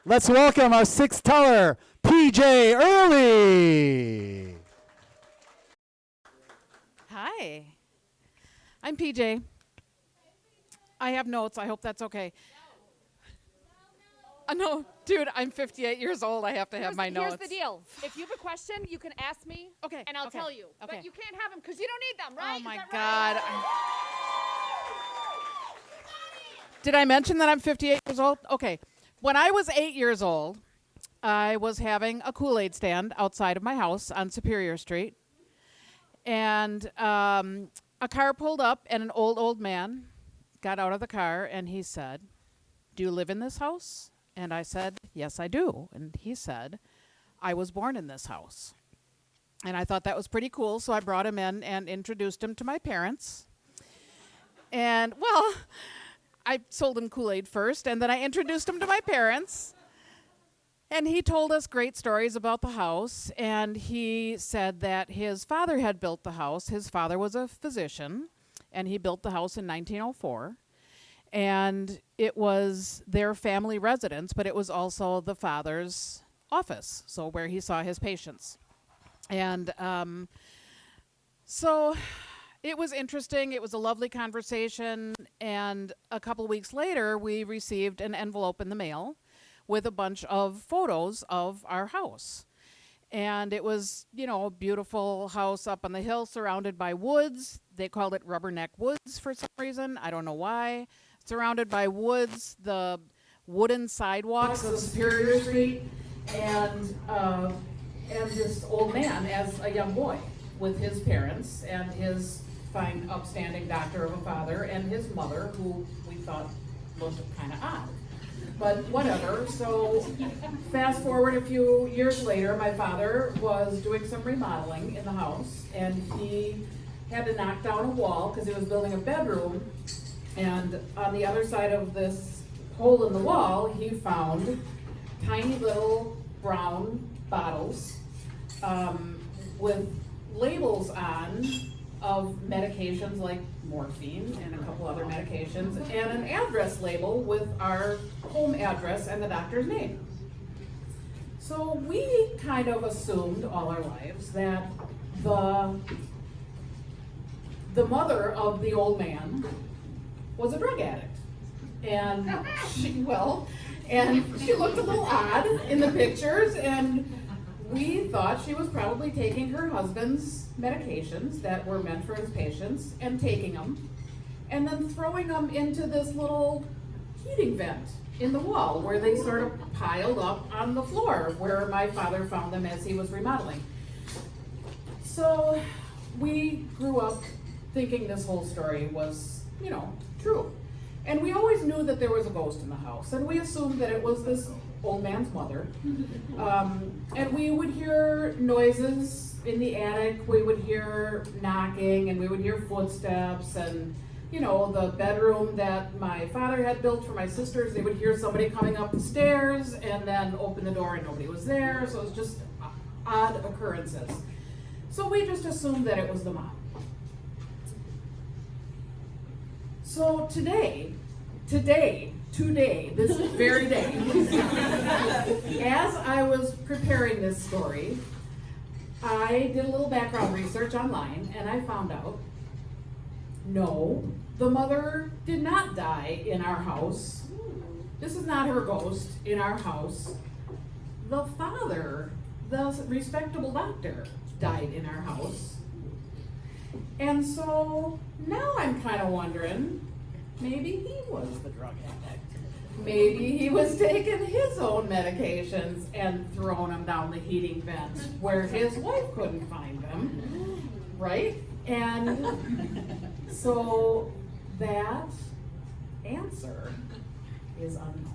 Let's welcome our sixth teller, PJ Early. Hi, I'm PJ. I have notes. I hope that's okay. No, dude, I'm 58 years old. I have to have my notes. Here's the deal. If you have a question, you can ask me, Okay, and I'll okay, tell you. okay. But you can't have them because you don't need them, right? Oh my Is that God. right? Did I mention that I'm 58 years old? Okay. When I was 8 years old, I was having a Kool-Aid stand outside of my house on Superior Street. And a car pulled up, and an old man got out of the car, and he said, "Do you live in this house?" And I said, "Yes, I do." And he said, "I was born in this house." And I thought that was pretty cool, so I brought him in and introduced him to my parents. And, well, I sold him Kool-Aid first, and then I introduced him to my parents. And he told us great stories about the house, and he said that his father had built the house. His father was a physician, and he built the house in 1904. And it was their family residence, but it was also the father's office, so where he saw his patients. And so it was interesting. It was a lovely conversation. And a couple weeks later, we received an envelope in the mail with a bunch of photos of our house. And it was, you know, a beautiful house up on the hill surrounded by woods. They called it Rubberneck Woods for some reason. I don't know why. Surrounded by woods, the wooden sidewalks of Superior Street, and this old man as a young boy with his parents and his fine, upstanding doctor of a father and his mother, who we thought looked kind of odd. But whatever. So fast forward a few years later, my father was doing some remodeling in the house, and he had to knock down a wall because he was building a bedroom. And on the other side of this hole in the wall, he found tiny little brown bottles with labels on of medications like morphine and a couple other medications, and an address label with our home address and the doctor's name. So we kind of assumed all our lives that the mother of the old man was a drug addict. And she looked a little odd in the pictures, and we thought she was probably taking her husband's medications that were meant for his patients and taking them, and then throwing them into this little heating vent in the wall where they sort of piled up on the floor where my father found them as he was remodeling. So we grew up thinking this whole story was, you know, true. And we always knew that there was a ghost in the house, and we assumed that it was this old man's mother. And we would hear noises in the attic, we would hear knocking, and we would hear footsteps, and you know, the bedroom that my father had built for my sisters, they would hear somebody coming up the stairs and then open the door and nobody was there, so it was just odd occurrences. So we just assumed that it was the mom. So today, this very day, as I was preparing this story, I did a little background research online, and I found out, no, the mother did not die in our house. This is not her ghost in our house. The father, the respectable doctor, died in our house. And so now I'm kind of wondering, maybe he was the drug addict. Maybe he was taking his own medications and throwing them down the heating vent where his wife couldn't find them, right? And so that answer is unknown.